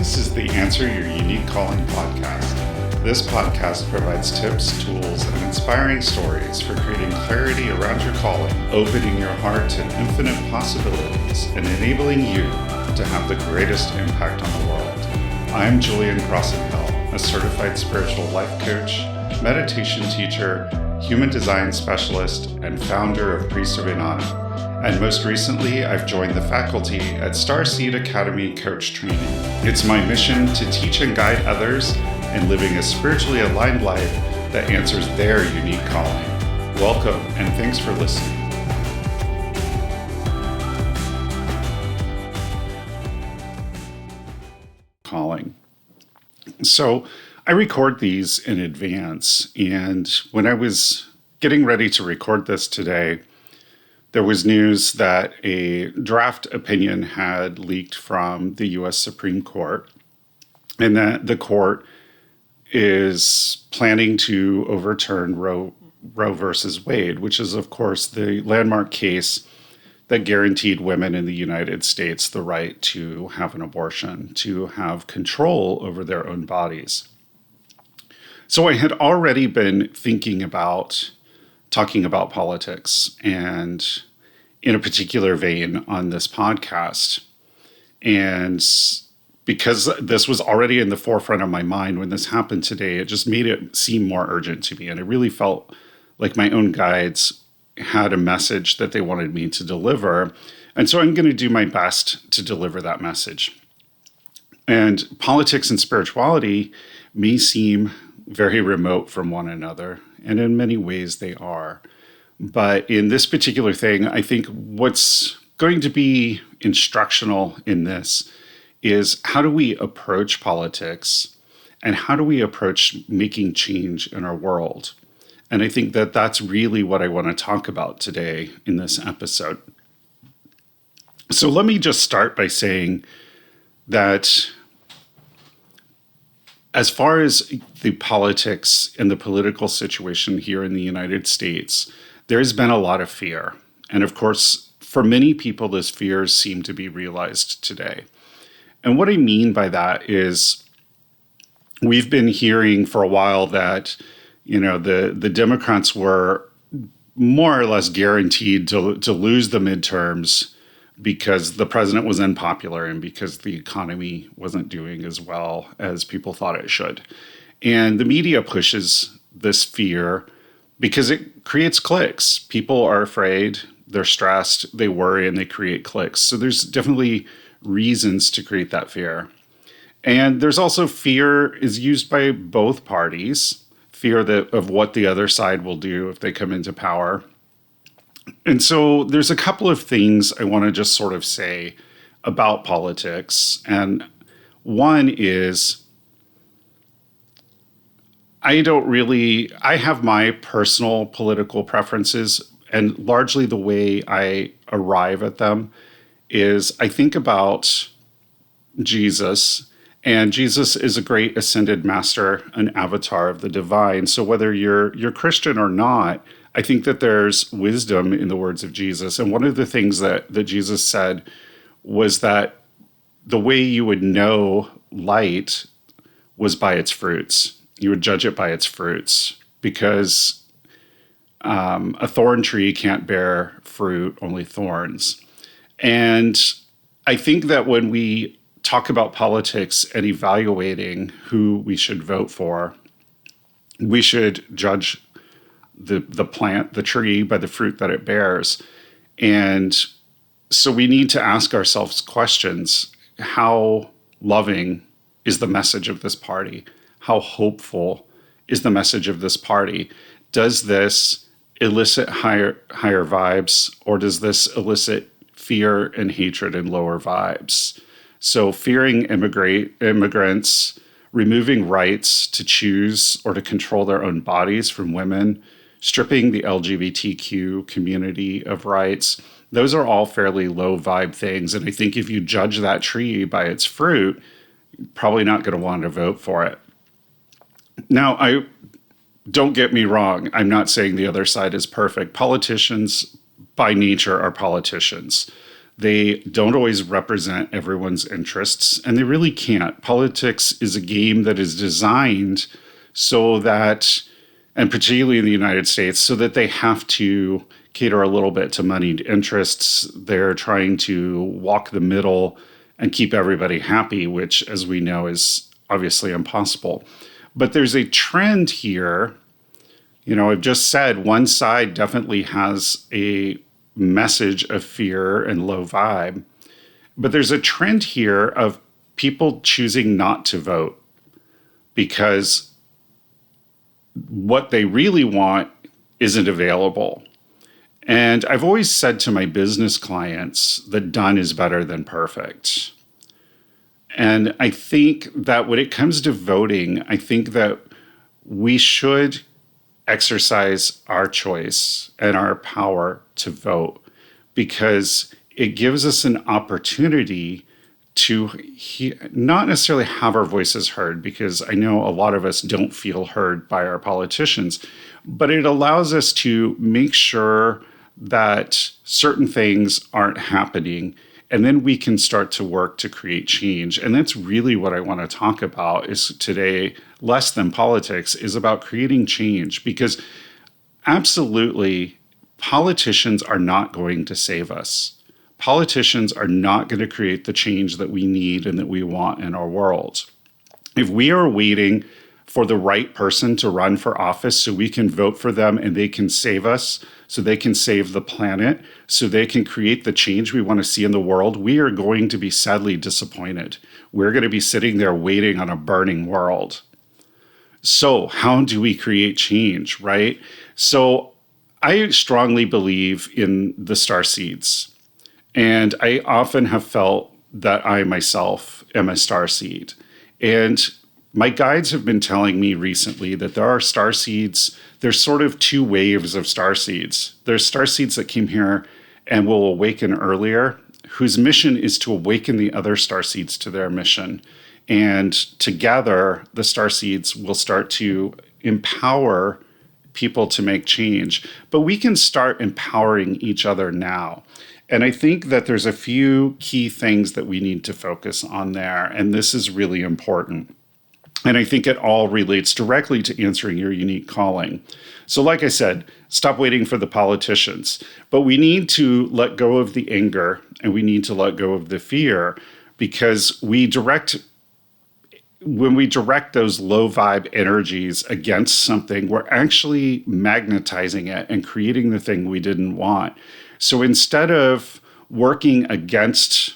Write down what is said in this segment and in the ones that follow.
This is the Answer Your Unique Calling podcast. This podcast provides tips, tools, and inspiring stories for creating clarity around your calling, opening your heart to infinite possibilities, and enabling you to have the greatest impact on the world. I'm Julian Crosson-Hill, a certified spiritual life coach, meditation teacher, human design specialist, and founder of Priest of Inanna. And most recently, I've joined the faculty at Starseed Academy Coach Training. It's my mission to teach and guide others in living a spiritually aligned life that answers their unique calling. Welcome, and thanks for listening. Calling. So I record these in advance, and when I was getting ready to record this today, there was news that a draft opinion had leaked from the U.S. Supreme Court, and that the court is planning to overturn Roe versus Wade, which is, of course, the landmark case that guaranteed women in the United States the right to have an abortion, to have control over their own bodies. So I had already been thinking about talking about politics, and in a particular vein on this podcast. And because this was already in the forefront of my mind when this happened today, it just made it seem more urgent to me. And I really felt like my own guides had a message that they wanted me to deliver. And so I'm going to do my best to deliver that message. And politics and spirituality may seem very remote from one another, and in many ways they are. But in this particular thing, I think what's going to be instructional in this is how do we approach politics and how do we approach making change in our world? And I think that that's really what I want to talk about today in this episode. So let me just start by saying that as far as the politics and the political situation here in the United States, there's been a lot of fear. And of course, for many people, those fears seem to be realized today. And what I mean by that is we've been hearing for a while that, the Democrats were more or less guaranteed to lose the midterms because the president was unpopular and because the economy wasn't doing as well as people thought it should. And the media pushes this fear because it creates clicks. People are afraid, they're stressed, they worry, and they create clicks. So there's definitely reasons to create that fear. And there's also fear is used by both parties, fear of what the other side will do if they come into power. And so there's a couple of things I want to just sort of say about politics. And one is I have my personal political preferences, and largely the way I arrive at them is I think about Jesus, and Jesus is a great ascended master, an avatar of the divine. So whether you're Christian or not, I think that there's wisdom in the words of Jesus. And one of the things that Jesus said was that the way you would know light was by its fruits. You would judge it by its fruits, because a thorn tree can't bear fruit, only thorns. And I think that when we talk about politics and evaluating who we should vote for, we should judge the plant, the tree, by the fruit that it bears. And so we need to ask ourselves questions. How loving is the message of this party? How hopeful is the message of this party? Does this elicit higher vibes, or does this elicit fear and hatred and lower vibes? So fearing immigrants, removing rights to choose or to control their own bodies from women, stripping the LGBTQ community of rights, those are all fairly low vibe things. And I think if you judge that tree by its fruit, you're probably not going to want to vote for it. Now, don't get me wrong. I'm not saying the other side is perfect. Politicians by nature are politicians. They don't always represent everyone's interests, and they really can't. Politics is a game that is designed so that, and particularly in the United States, so that they have to cater a little bit to moneyed interests. They're trying to walk the middle and keep everybody happy, which, as we know, is obviously impossible. But there's a trend here. I've just said one side definitely has a message of fear and low vibe, but there's a trend here of people choosing not to vote because what they really want isn't available. And I've always said to my business clients that done is better than perfect. And I think that when it comes to voting, I think that we should exercise our choice and our power to vote, because it gives us an opportunity to not necessarily have our voices heard, because I know a lot of us don't feel heard by our politicians, but it allows us to make sure that certain things aren't happening. And then we can start to work to create change. And that's really what I want to talk about is today, less than politics, is about creating change. Because absolutely, politicians are not going to save us. Politicians are not going to create the change that we need and that we want in our world. If we are waiting for the right person to run for office so we can vote for them and they can save us, so they can save the planet, so they can create the change we want to see in the world, we are going to be sadly disappointed. We're going to be sitting there waiting on a burning world. So how do we create change, right? So I strongly believe in the star seeds. And I often have felt that I myself am a star seed. And my guides have been telling me recently that there are star seeds. There's sort of two waves of star seeds. There's star seeds that came here and will awaken earlier, whose mission is to awaken the other star seeds to their mission. And together, the star seeds will start to empower people to make change. But we can start empowering each other now. And I think that there's a few key things that we need to focus on there. And this is really important. And I think it all relates directly to answering your unique calling. So like I said, stop waiting for the politicians. But we need to let go of the anger and we need to let go of the fear, because when we direct those low vibe energies against something, we're actually magnetizing it and creating the thing we didn't want. So instead of working against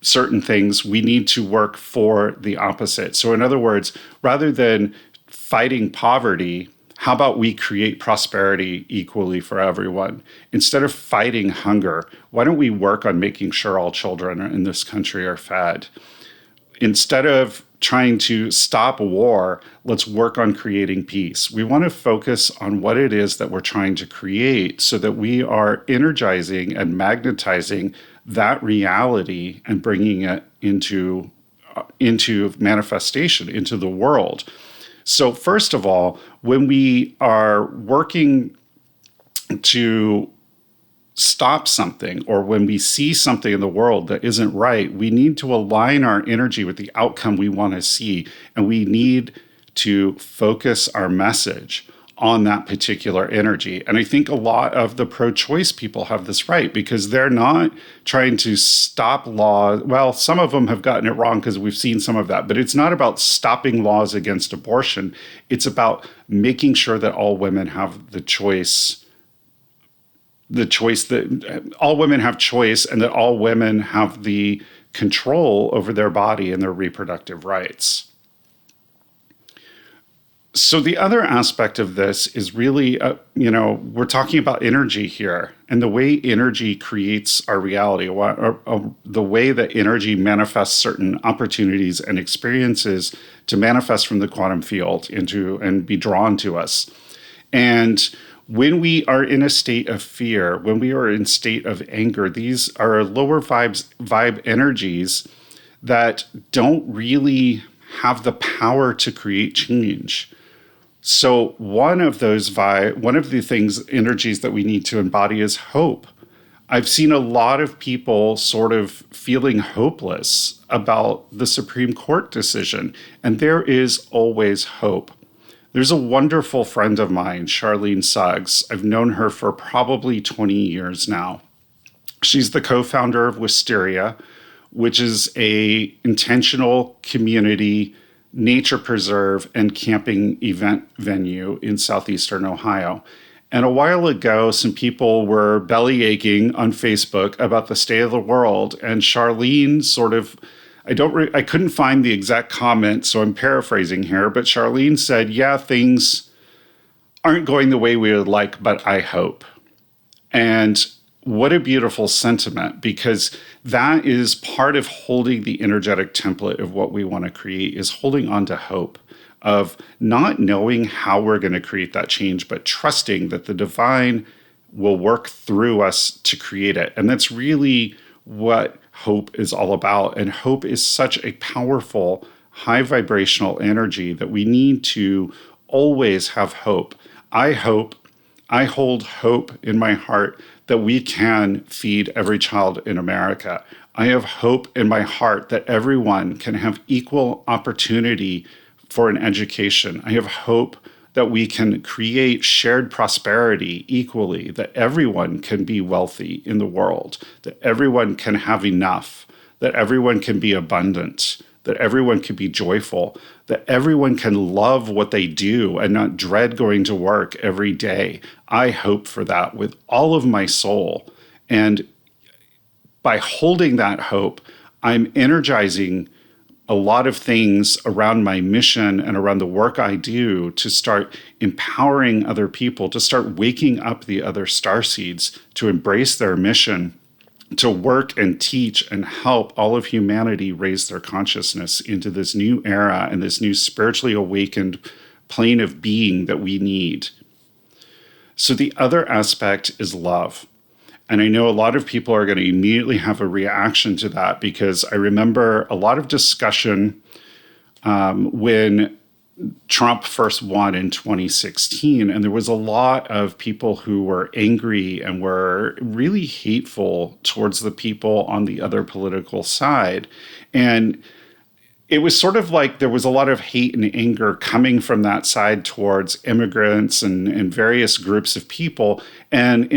certain things, we need to work for the opposite. So in other words, rather than fighting poverty, how about we create prosperity equally for everyone? Instead of fighting hunger, why don't we work on making sure all children in this country are fed? Instead of trying to stop war, let's work on creating peace. We want to focus on what it is that we're trying to create so that we are energizing and magnetizing that reality and bringing it into manifestation, into the world. So first of all, when we are working to stop something, or when we see something in the world that isn't right, we need to align our energy with the outcome we want to see. And we need to focus our message on that particular energy. And I think a lot of the pro-choice people have this right, because they're not trying to stop laws. Well, some of them have gotten it wrong because we've seen some of that, but it's not about stopping laws against abortion. It's about making sure that all women have the choice that all women have choice, and that all women have the control over their body and their reproductive rights. So the other aspect of this is really, we're talking about energy here, and the way energy creates our reality, the way that energy manifests certain opportunities and experiences to manifest from the quantum field and be drawn to us. And when we are in a state of fear, when we are in a state of anger, these are lower vibe energies that don't really have the power to create change. So one of the energies that we need to embody is hope. I've seen a lot of people sort of feeling hopeless about the Supreme Court decision, and there is always hope. There's a wonderful friend of mine, Charlene Suggs. I've known her for probably 20 years now. She's the co-founder of Wisteria, which is a intentional community nature preserve and camping event venue in southeastern Ohio. And a while ago, some people were belly aching on Facebook about the state of the world, and Charlene sort of, I couldn't find the exact comment, so I'm paraphrasing here, but Charlene said, "Yeah, things aren't going the way we would like, but I hope." And what a beautiful sentiment, because that is part of holding the energetic template of what we want to create, is holding on to hope, of not knowing how we're going to create that change, but trusting that the divine will work through us to create it. And that's really what hope is all about. And hope is such a powerful, high vibrational energy that we need to always have hope. I hold hope in my heart that we can feed every child in America. I have hope in my heart that everyone can have equal opportunity for an education. I have hope that we can create shared prosperity equally, that everyone can be wealthy in the world, that everyone can have enough, that everyone can be abundant, that everyone can be joyful, that everyone can love what they do and not dread going to work every day. I hope for that with all of my soul. And by holding that hope, I'm energizing a lot of things around my mission and around the work I do to start empowering other people, to start waking up the other starseeds to embrace their mission, to work and teach and help all of humanity raise their consciousness into this new era and this new spiritually awakened plane of being that we need. So the other aspect is love. And I know a lot of people are going to immediately have a reaction to that, because I remember a lot of discussion when Trump first won in 2016, and there was a lot of people who were angry and were really hateful towards the people on the other political side. And it was sort of like there was a lot of hate and anger coming from that side towards immigrants and various groups of people. And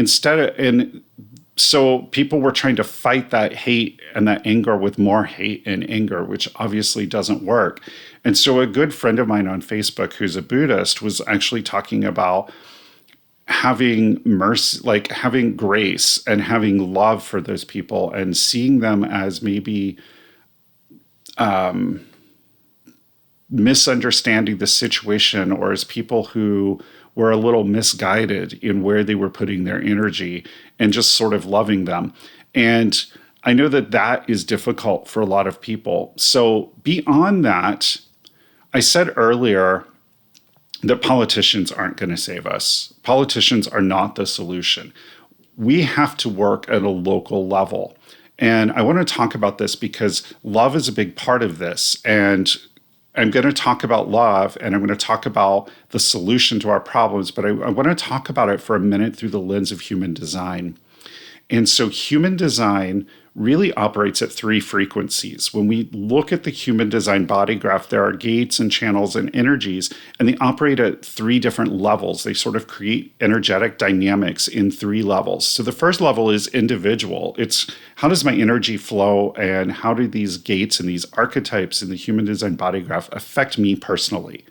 so people were trying to fight that hate and that anger with more hate and anger, which obviously doesn't work. And so a good friend of mine on Facebook who's a Buddhist was actually talking about having mercy, like having grace and having love for those people and seeing them as maybe misunderstanding the situation, or as people who were a little misguided in where they were putting their energy, and just sort of loving them. And I know that that is difficult for a lot of people. So beyond that, I said earlier that politicians aren't going to save us. Politicians are not the solution. We have to work at a local level. And I want to talk about this because love is a big part of this. And I'm going to talk about love, and I'm going to talk about the solution to our problems, but I want to talk about it for a minute through the lens of human design. And so human design really operates at 3 frequencies. When we look at the human design body graph, there are gates and channels and energies, and they operate at 3 different levels. They sort of create energetic dynamics in 3 levels. So the first level is individual. It's how does my energy flow, and how do these gates and these archetypes in the human design body graph affect me personally?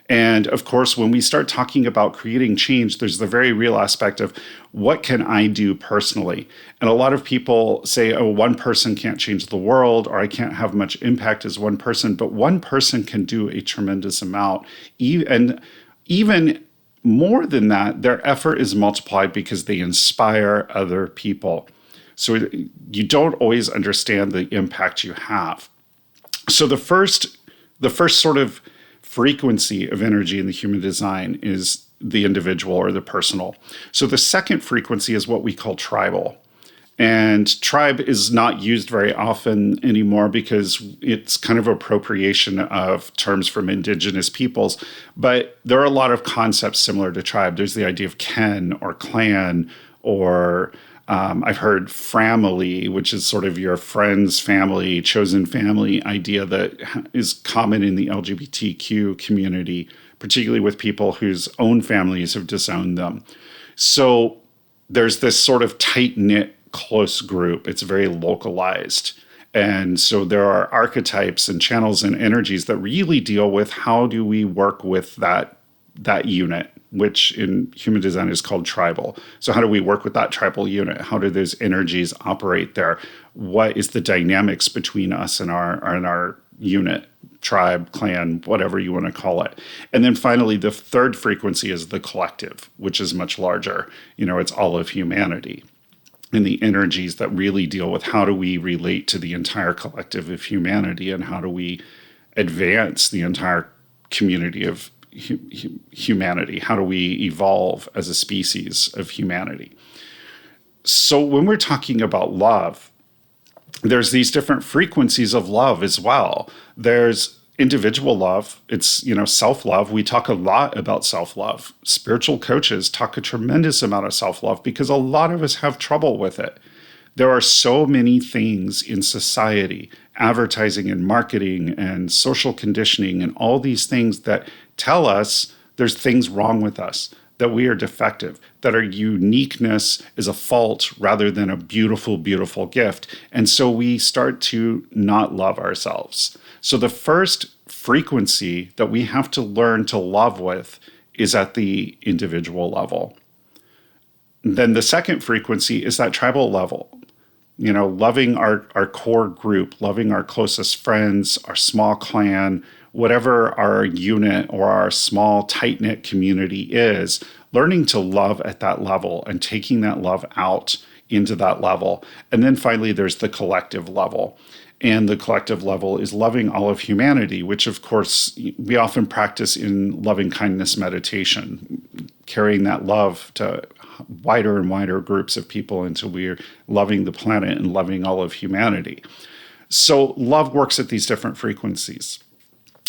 And of course, when we start talking about creating change, there's the very real aspect of what can I do personally? And a lot of people say, oh, one person can't change the world, or I can't have much impact as one person, but one person can do a tremendous amount. And even more than that, their effort is multiplied because they inspire other people. So you don't always understand the impact you have. So the first sort of frequency of energy in the human design is the individual or the personal. So the second frequency is what we call tribal. And tribe is not used very often anymore because it's kind of appropriation of terms from indigenous peoples. But there are a lot of concepts similar to tribe. There's the idea of kin or clan or I've heard family, which is sort of your friend's family, chosen family idea that is common in the LGBTQ community, particularly with people whose own families have disowned them. So there's this sort of tight-knit, close group. It's very localized. And so there are archetypes and channels and energies that really deal with how do we work with that unit, which in human design is called tribal. So how do we work with that tribal unit? How do those energies operate there? What is the dynamics between us and our unit, tribe, clan, whatever you want to call it? And then finally, the third frequency is the collective, which is much larger. It's all of humanity. And the energies that really deal with how do we relate to the entire collective of humanity and how do we advance the entire community of humanity? How do we evolve as a species of humanity? So when we're talking about love, there's these different frequencies of love as well. There's individual love. It's, self-love. We talk a lot about self-love. Spiritual coaches talk a tremendous amount of self-love because a lot of us have trouble with it. There are so many things in society, advertising and marketing and social conditioning and all these things that tell us there's things wrong with us, that we are defective, that our uniqueness is a fault rather than a beautiful, beautiful gift. And so we start to not love ourselves. So the first frequency that we have to learn to love with is at the individual level. Then the second frequency is that tribal level. Loving our core group, loving our closest friends, our small clan, whatever our unit or our small tight-knit community is, learning to love at that level and taking that love out into that level. And then finally, there's the collective level. And the collective level is loving all of humanity, which of course we often practice in loving kindness meditation, carrying that love to wider and wider groups of people until we're loving the planet and loving all of humanity. So love works at these different frequencies.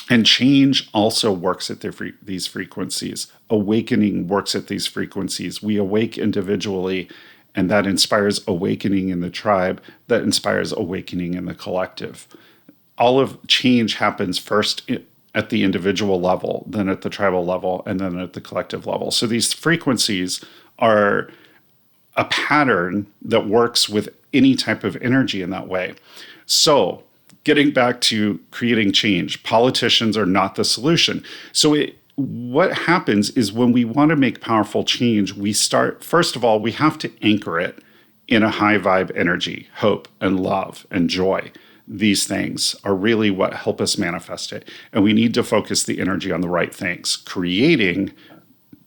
And change also works at these frequencies. Awakening works at these frequencies. We awake individually, and that inspires awakening in the tribe, that inspires awakening in the collective. All of change happens first at the individual level, then at the tribal level, and then at the collective level. So these frequencies are a pattern that works with any type of energy in that way. So getting back to creating change, politicians are not the solution. So what happens is when we want to make powerful change, we start, first of all, we have to anchor it in a high vibe energy, hope and love and joy. These things are really what help us manifest it. And we need to focus the energy on the right things, creating,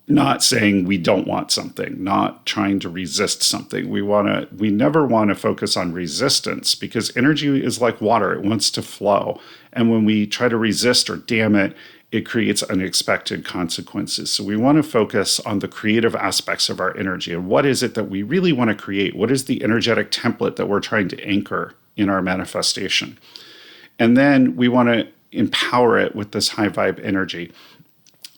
not saying we don't want something, not trying to resist something. We never want to focus on resistance because energy is like water. It wants to flow. And when we try to resist or dam it, it creates unexpected consequences. So we want to focus on the creative aspects of our energy. And what is it that we really want to create? What is the energetic template that we're trying to anchor in our manifestation? And then we want to empower it with this high vibe energy.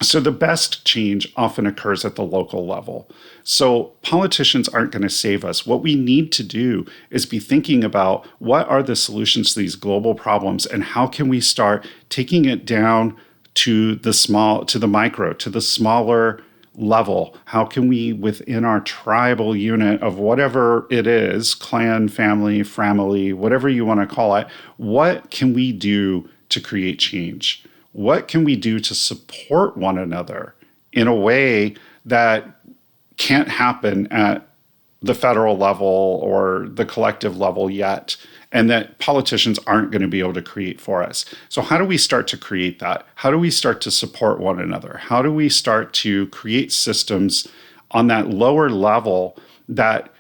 So the best change often occurs at the local level. So politicians aren't going to save us. What we need to do is be thinking about what are the solutions to these global problems and how can we start taking it down to the micro, to the smaller level. How can we, within our tribal unit of whatever it is, clan, family, framily, whatever you want to call it, what can we do to create change? What can we do to support one another in a way that can't happen at the federal level or the collective level yet, and that politicians aren't going to be able to create for us? So how do we start to create that? How do we start to support one another? How do we start to create systems on that lower level that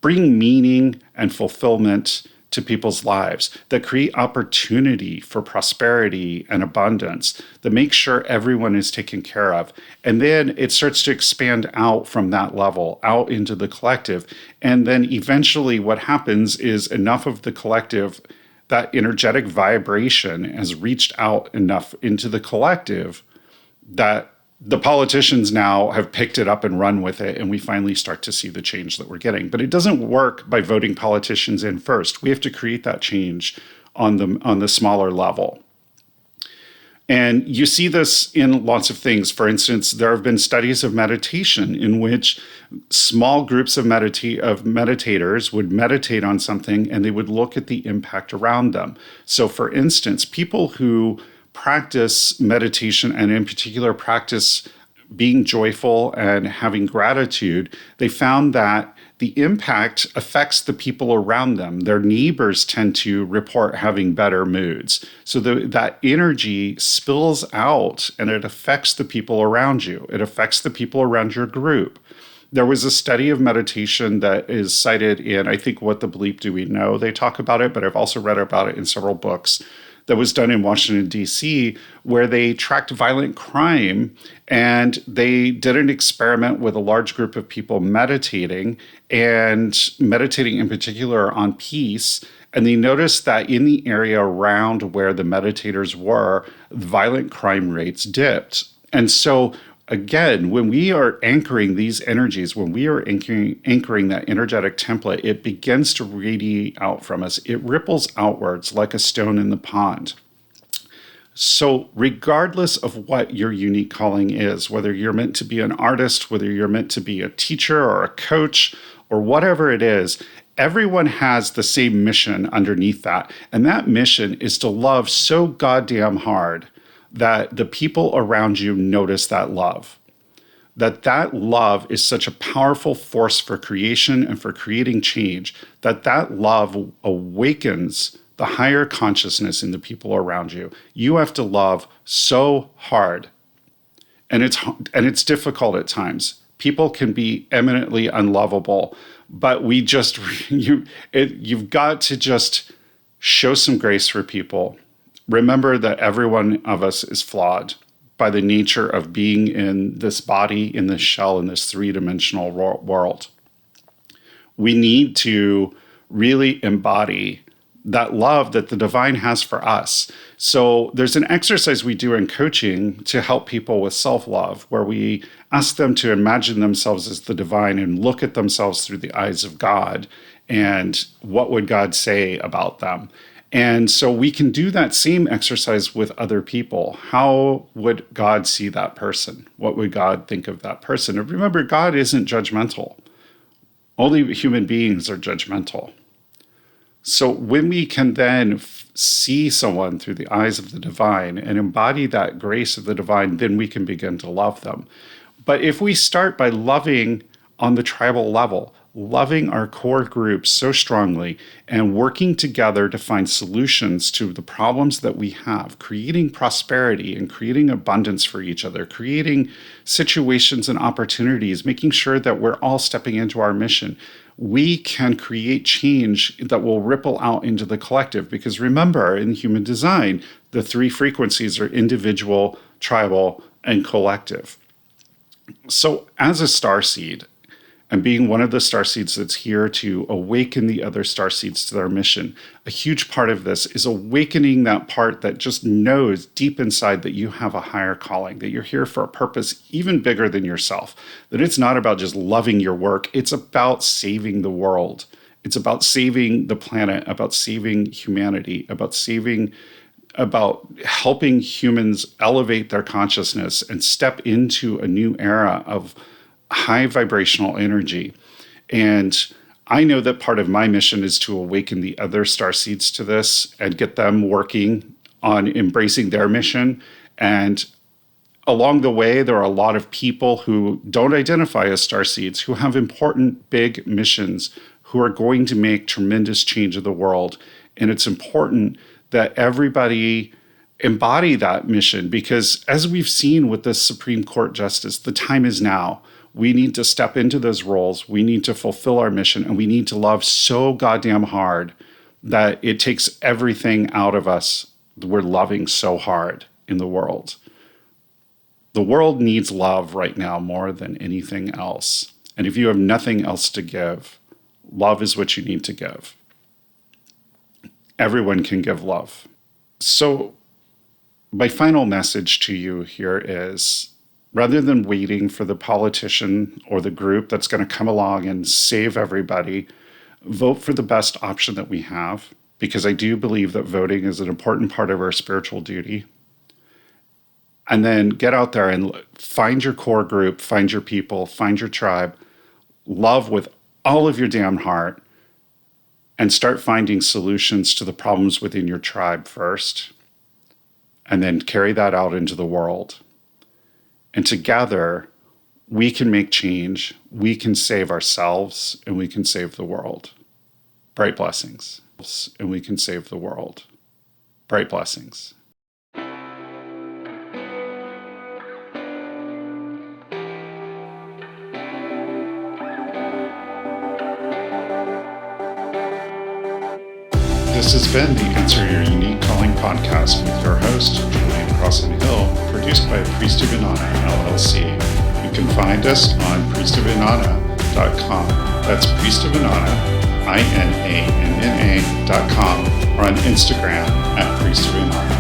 bring meaning and fulfillment to people's lives, that create opportunity for prosperity and abundance, that make sure everyone is taken care of? And then it starts to expand out from that level, out into the collective. And then eventually what happens is enough of the collective, that energetic vibration has reached out enough into the collective that The politicians now have picked it up and run with it, and we finally start to see the change that we're getting. But it doesn't work by voting politicians in first. We have to create that change on the smaller level. And you see this in lots of things. For instance, there have been studies of meditation in which small groups of meditators would meditate on something and they would look at the impact around them. So for instance, people who practice meditation and in particular practice being joyful and having gratitude, they found that the impact affects the people around them. Their neighbors tend to report having better moods. So that energy spills out and it affects the people around you. It affects the people around your group. There was a study of meditation that is cited in, I think, What the Bleep Do We Know? They talk about it, but I've also read about it in several books that was done in Washington, D.C., where they tracked violent crime and they did an experiment with a large group of people meditating in particular on peace. And they noticed that in the area around where the meditators were, violent crime rates dipped. And so again, when we are anchoring these energies, when we are anchoring that energetic template, it begins to radiate out from us. It ripples outwards like a stone in the pond. So regardless of what your unique calling is, whether you're meant to be an artist, whether you're meant to be a teacher or a coach, or whatever it is, everyone has the same mission underneath that. And that mission is to love so goddamn hard that the people around you notice that love. That love is such a powerful force for creation and for creating change, that love awakens the higher consciousness in the people around you. You have to love so hard. And it's difficult at times. People can be eminently unlovable, but you've got to just show some grace for people. Remember that every one of us is flawed by the nature of being in this body, in this shell, in this three-dimensional world. We need to really embody that love that the divine has for us. So there's an exercise we do in coaching to help people with self-love, where we ask them to imagine themselves as the divine and look at themselves through the eyes of God. And what would God say about them? And so we can do that same exercise with other people. How would God see that person? What would God think of that person? And remember, God isn't judgmental. Only human beings are judgmental. So when we can then see someone through the eyes of the divine and embody that grace of the divine, then we can begin to love them. But if we start by loving on the tribal level, loving our core groups so strongly and working together to find solutions to the problems that we have, creating prosperity and creating abundance for each other, creating situations and opportunities, making sure that we're all stepping into our mission, we can create change that will ripple out into the collective. Because remember, in human design, the three frequencies are individual, tribal, and collective. So as a starseed, and being one of the starseeds that's here to awaken the other starseeds to their mission, a huge part of this is awakening that part that just knows deep inside that you have a higher calling, that you're here for a purpose even bigger than yourself, that it's not about just loving your work, it's about saving the world. It's about saving the planet, about saving humanity, about helping humans elevate their consciousness and step into a new era of high vibrational energy. And I know that part of my mission is to awaken the other starseeds to this and get them working on embracing their mission. And along the way, there are a lot of people who don't identify as starseeds, who have important, big missions, who are going to make tremendous change in the world. And it's important that everybody embody that mission, because as we've seen with this Supreme Court justice, the time is now. We need to step into those roles. We need to fulfill our mission, and we need to love so goddamn hard that it takes everything out of us. We're loving so hard in the world. The world needs love right now more than anything else. And if you have nothing else to give, love is what you need to give. Everyone can give love. So my final message to you here is, Rather than waiting for the politician or the group that's going to come along and save everybody, vote for the best option that we have, because I do believe that voting is an important part of our spiritual duty. And then get out there and find your core group, find your people, find your tribe, love with all of your damn heart, and start finding solutions to the problems within your tribe first, and then carry that out into the world. And together, we can make change, we can save ourselves, and we can save the world. Bright blessings. And we can save the world. Bright blessings. This has been the Answer Your Unique Calling podcast with your host, Julian Crosson-Hill, produced by Priest of Inanna, LLC. You can find us on priestofinanna.com. That's Priest of Inanna, INANNA.com, or on Instagram at Priest of Inanna.